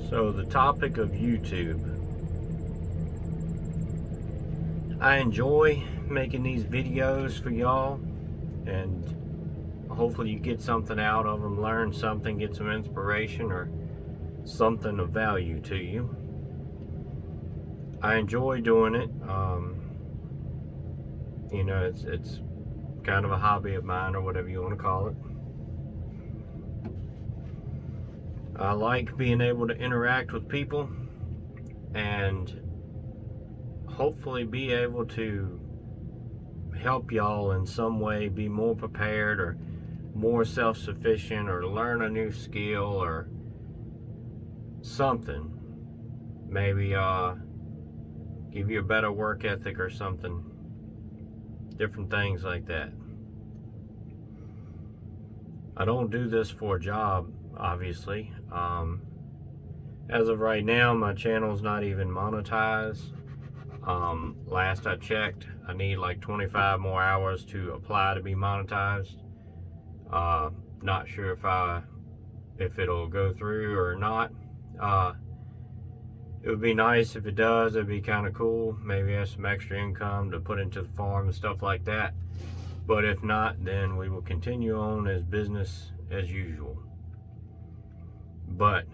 So the topic of YouTube. I enjoy making these videos for y'all, and hopefully you get something out of them, learn something, get some inspiration or something of value to you. I enjoy doing it. It's kind of a hobby of mine, or whatever you want to call it. I like being able to interact with people and hopefully be able to help y'all in some way be more prepared or more self-sufficient, or learn a new skill or something. Maybe give you a better work ethic or something. Different things like that. I don't do this for a job, obviously. As of right now, my channel's not even monetized. Last I checked, I need like 25 more hours to apply to be monetized. Not sure if it'll go through or not. It would be nice if it does. It'd be kind of cool. Maybe have some extra income to put into the farm and stuff like that. But if not, then we will continue on as business as usual. But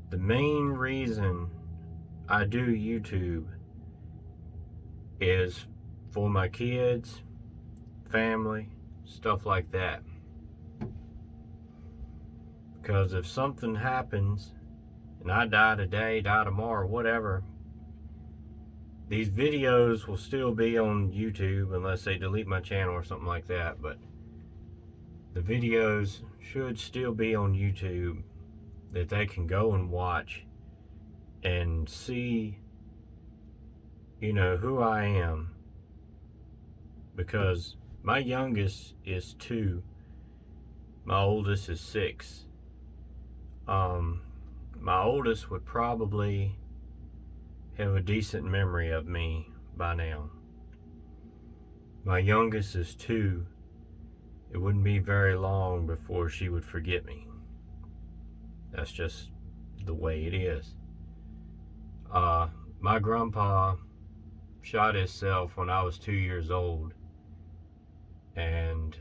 the main reason I do YouTube is for my kids, family, stuff like that. Because if something happens and I die today, die tomorrow, whatever, these videos will still be on YouTube unless they delete my channel or something like that. But the videos should still be on YouTube that they can go and watch and see, who I am. Because my youngest is 2, my oldest is 6. My oldest would probably have a decent memory of me by now. My youngest is 2. It wouldn't be very long before she would forget me. That's just the way it is. My grandpa shot himself when I was 2 years old, and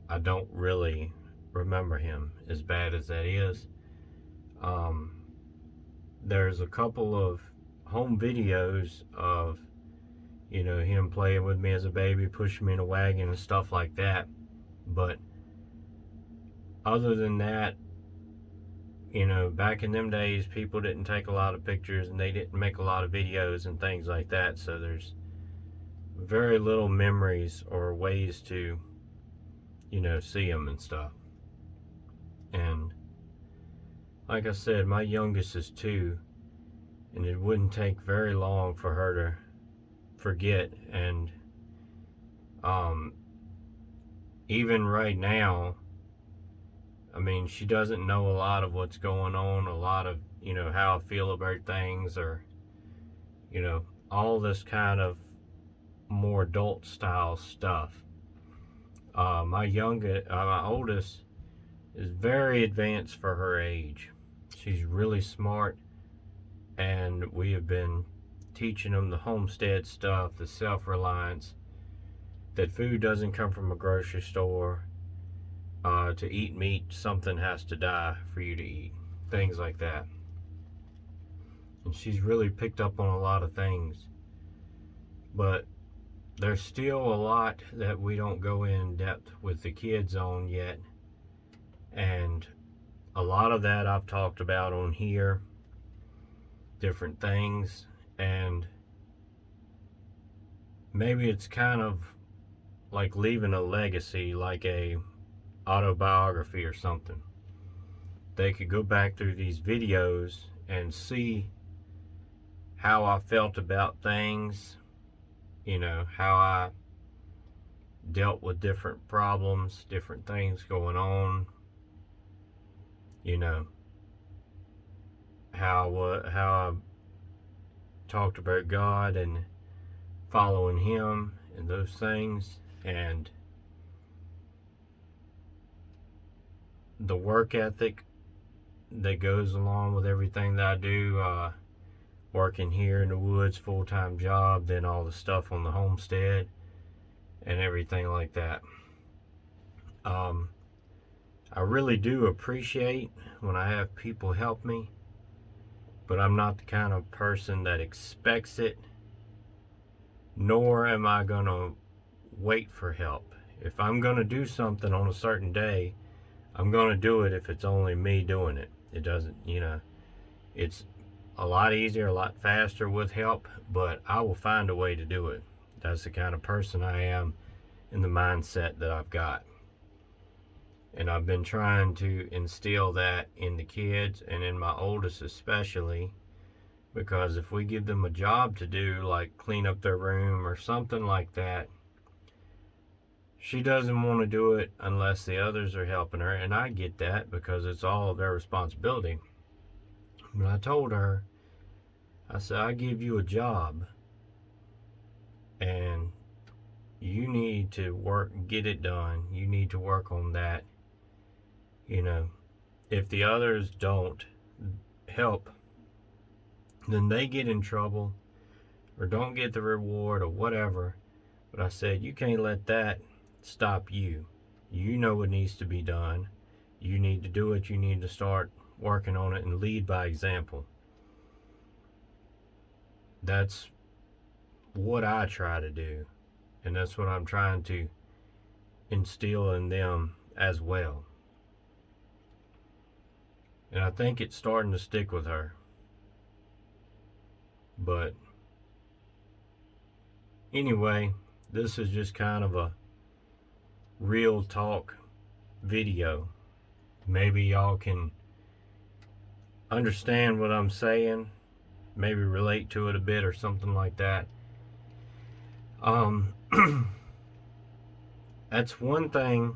I don't really remember him, as bad as that is. There's a couple of home videos of him playing with me as a baby, pushing me in a wagon and stuff like that. But other than that, back in them days, people didn't take a lot of pictures and they didn't make a lot of videos and things like that. So there's very little memories or ways to, see them and stuff. And like I said, my youngest is 2, and it wouldn't take very long for her to forget. And even right now, I mean, she doesn't know a lot of what's going on, a lot of, how I feel about things, or, all this kind of more adult style stuff. My oldest is very advanced for her age. She's really smart, and we have been teaching them the homestead stuff, the self-reliance, that food doesn't come from a grocery store. To eat meat, something has to die for you to eat. Things like that. And she's really picked up on a lot of things. But there's still a lot that we don't go in depth with the kids on yet. And a lot of that I've talked about on here. Different things. And maybe it's kind of like leaving a legacy, like a autobiography or something. They could go back through these videos and see how I felt about things, how I dealt with different problems, different things going on, how I talked about God and following Him and those things, and the work ethic that goes along with everything that I do. Working here in the woods, full-time job, then all the stuff on the homestead and everything like that. I really do appreciate when I have people help me, but I'm not the kind of person that expects it, nor am I gonna wait for help. If I'm gonna do something on a certain day, I'm gonna do it if it's only me doing it. It doesn't, it's a lot easier, a lot faster with help, but I will find a way to do it. That's the kind of person I am, and the mindset that I've got. And I've been trying to instill that in the kids, and in my oldest especially, because if we give them a job to do, like clean up their room or something like that, she doesn't want to do it unless the others are helping her, and I get that because it's all their responsibility. But I told her, I said, I give you a job, and you need to work, get it done. You need to work on that. If the others don't help, then they get in trouble or don't get the reward or whatever. But I said, you can't let that stop you. You know what needs to be done. You need to do it. You need to start working on it and lead by example. That's what I try to do, and that's what I'm trying to instill in them as well. And I think it's starting to stick with her. But anyway, this is just kind of a real talk video. Maybe y'all can understand what I'm saying, maybe relate to it a bit or something like that. That's one thing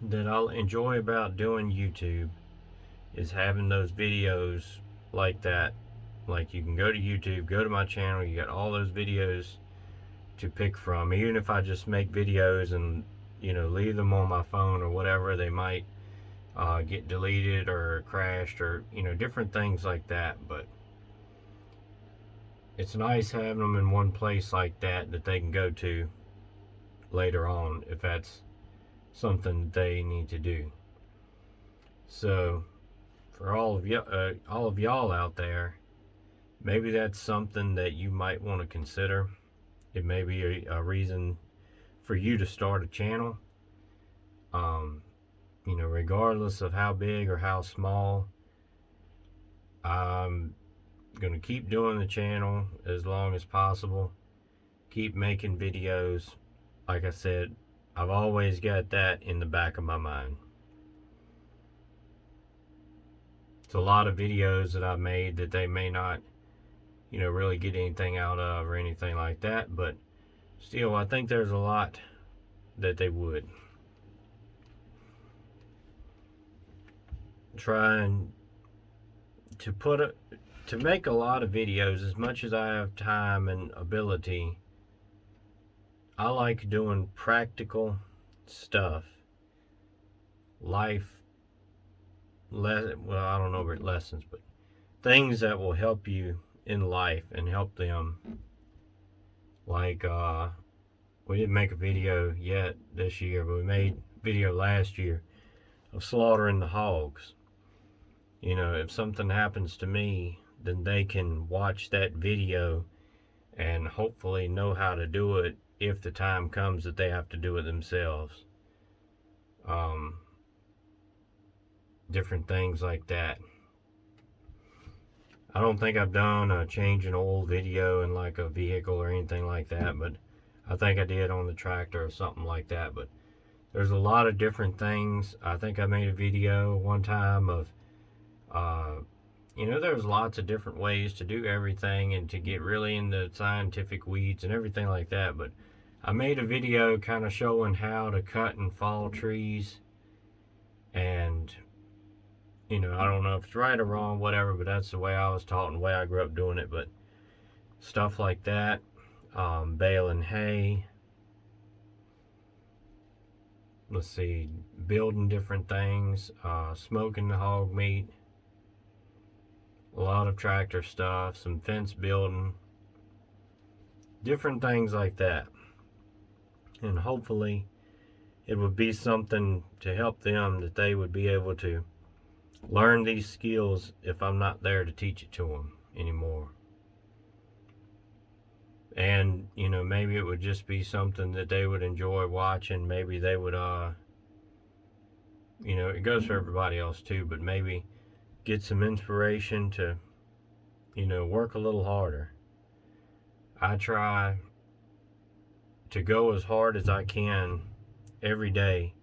that I'll enjoy about doing YouTube, is having those videos like that. Like, you can go to YouTube, go to my channel, you got all those videos to pick from. Even if I just make videos and leave them on my phone or whatever, they might get deleted or crashed or different things like that. But it's nice having them in one place like that they can go to later on if that's something they need to do. So for all of y'all out there, maybe that's something that you might want to consider. It may be a reason for you to start a channel. Regardless of how big or how small, I'm going to keep doing the channel as long as possible. Keep making videos. Like I said, I've always got that in the back of my mind. It's a lot of videos that I've made that they may not, really get anything out of or anything like that, but still, I think there's a lot that they would. Trying to make a lot of videos, as much as I have time and ability. I like doing practical stuff, life well, I don't know about lessons, but things that will help you in life and help them. Like, we didn't make a video yet this year, but we made a video last year of slaughtering the hogs. If something happens to me, then they can watch that video and hopefully know how to do it if the time comes that they have to do it themselves. Different things like that. I don't think I've done a change an oil video in like a vehicle or anything like that, but I think I did on the tractor or something like that. But there's a lot of different things. I think I made a video one time of there's lots of different ways to do everything and to get really into scientific weeds and everything like that. But I made a video kind of showing how to cut and fall trees, and I don't know if it's right or wrong, whatever, but that's the way I was taught and the way I grew up doing it. But stuff like that, baling hay, let's see, building different things, smoking the hog meat, a lot of tractor stuff, some fence building, different things like that. And hopefully it would be something to help them, that they would be able to learn these skills if I'm not there to teach it to them anymore. And, you know, maybe it would just be something that they would enjoy watching. Maybe they would, you know, it goes for everybody else too, but maybe get some inspiration to, you know, work a little harder. I try to go as hard as I can every day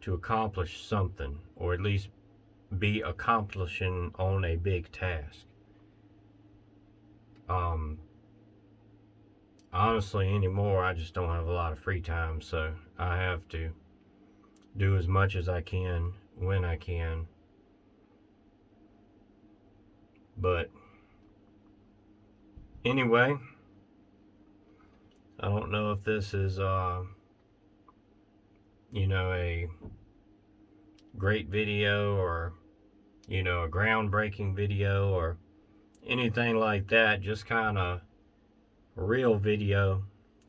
to accomplish something, or at least be accomplishing on a big task. Honestly, anymore, I just don't have a lot of free time, so I have to do as much as I can when I can. But anyway, I don't know if this is, you know, a great video, or, you know, a groundbreaking video, or anything like that. Just kind of a real video,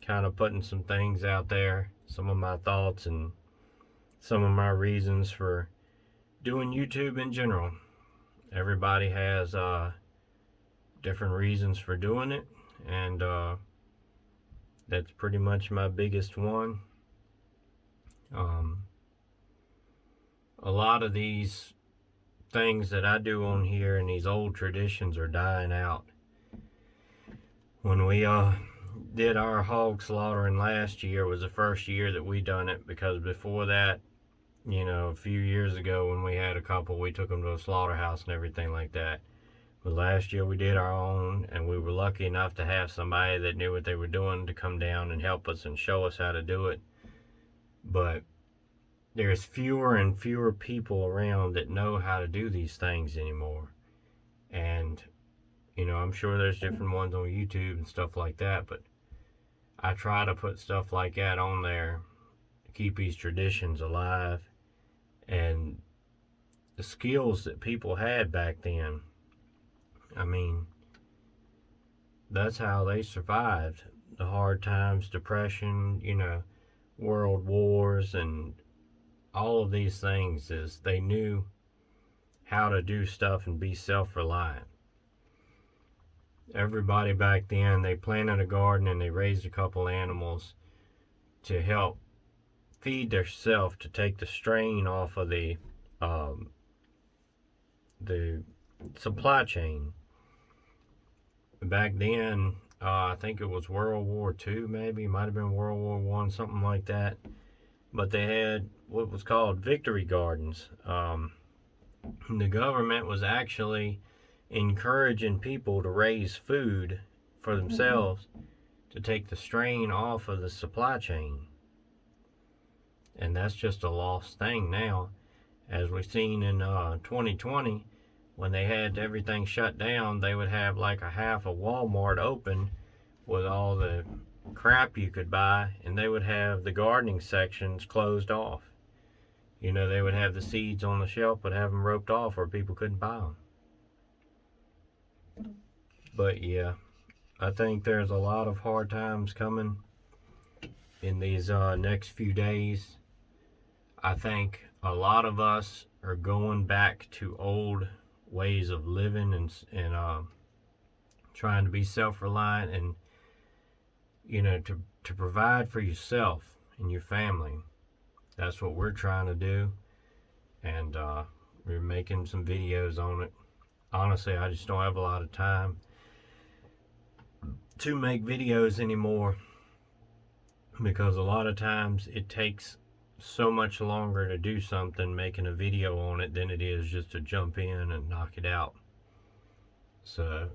kind of putting some things out there, some of my thoughts and some of my reasons for doing YouTube in general. Everybody has different reasons for doing it, and that's pretty much my biggest one. A lot of these things that I do on here and these old traditions are dying out. When we did our hog slaughtering last year, was the first year that we done it, because before that, you know, a few years ago when we had a couple, we took them to a slaughterhouse and everything like that. But last year we did our own, and we were lucky enough to have somebody that knew what they were doing to come down and help us and show us how to do it. But there's fewer and fewer people around that know how to do these things anymore. And, you know, I'm sure there's different ones on YouTube and stuff like that, but I try to put stuff like that on there to keep these traditions alive. And the skills that people had back then, I mean, that's how they survived the hard times, depression, you know, world wars, and all of these things. Is they knew how to do stuff and be self-reliant. Everybody back then, they planted a garden and they raised a couple animals to help feed themselves, to take the strain off of the supply chain. Back then, I think it was World War II, maybe, it might have been World War I, something like that. But they had what was called victory gardens. The government was actually encouraging people to raise food for themselves to take the strain off of the supply chain. And that's just a lost thing now. As we've seen in 2020, when they had everything shut down, they would have like a half a Walmart open with all the crap you could buy, and they would have the gardening sections closed off. You know, they would have the seeds on the shelf, but have them roped off where people couldn't buy them. But yeah, I think there's a lot of hard times coming in these next few days. I think a lot of us are going back to old ways of living, and trying to be self-reliant, and, you know, to provide for yourself and your family. That's what we're trying to do, and we're making some videos on it. Honestly, I just don't have a lot of time to make videos anymore, because a lot of times it takes so much longer to do something, making a video on it, than it is just to jump in and knock it out. So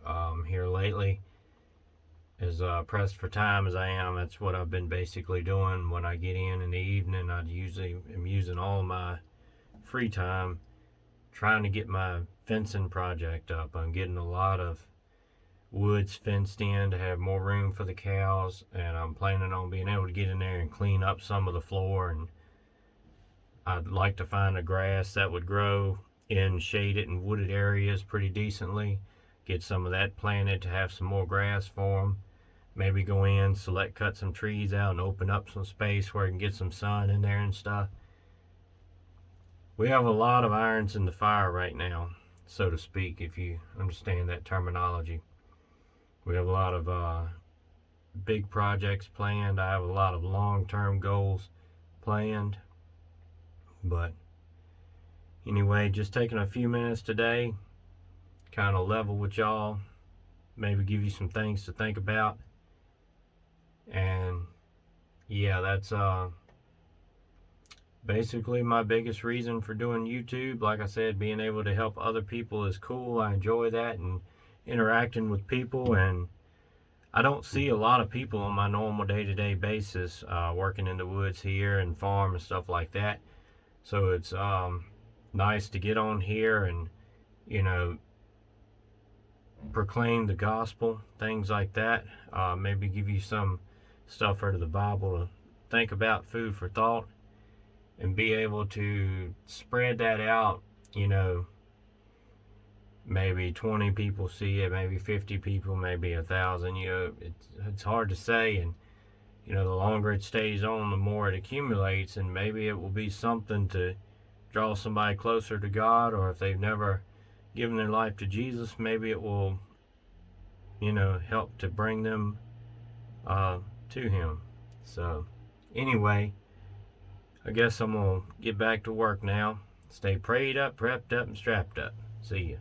here lately, as pressed for time as I am, that's what I've been basically doing. When I get in the evening, I usually am using all my free time trying to get my fencing project up. I'm getting a lot of woods fenced in to have more room for the cows, and I'm planning on being able to get in there and clean up some of the floor and I'd like to find a grass that would grow in shaded and wooded areas pretty decently. Get some of that planted to have some more grass for them. Maybe go in, cut some trees out and open up some space where I can get some sun in there and stuff. We have a lot of irons in the fire right now, so to speak, if you understand that terminology. We have a lot of big projects planned. I have a lot of long-term goals planned. But anyway, just taking a few minutes today, kind of level with y'all, maybe give you some things to think about. And yeah, that's basically my biggest reason for doing YouTube. Like I said, being able to help other people is cool. I enjoy that, and interacting with people. And I don't see a lot of people on my normal day-to-day basis, working in the woods here and farm and stuff like that. So it's nice to get on here and, you know, proclaim the gospel, things like that. Maybe give you some stuff out of the Bible to think about, food for thought, and be able to spread that out. You know, maybe 20 people see it, maybe 50 people, maybe 1,000. You know, it's hard to say. And you know, the longer it stays on, the more it accumulates, and maybe it will be something to draw somebody closer to God. Or if they've never given their life to Jesus, maybe it will, you know, help to bring them to Him. So anyway, I guess I'm gonna get back to work now. Stay prayed up, prepped up, and strapped up. See ya.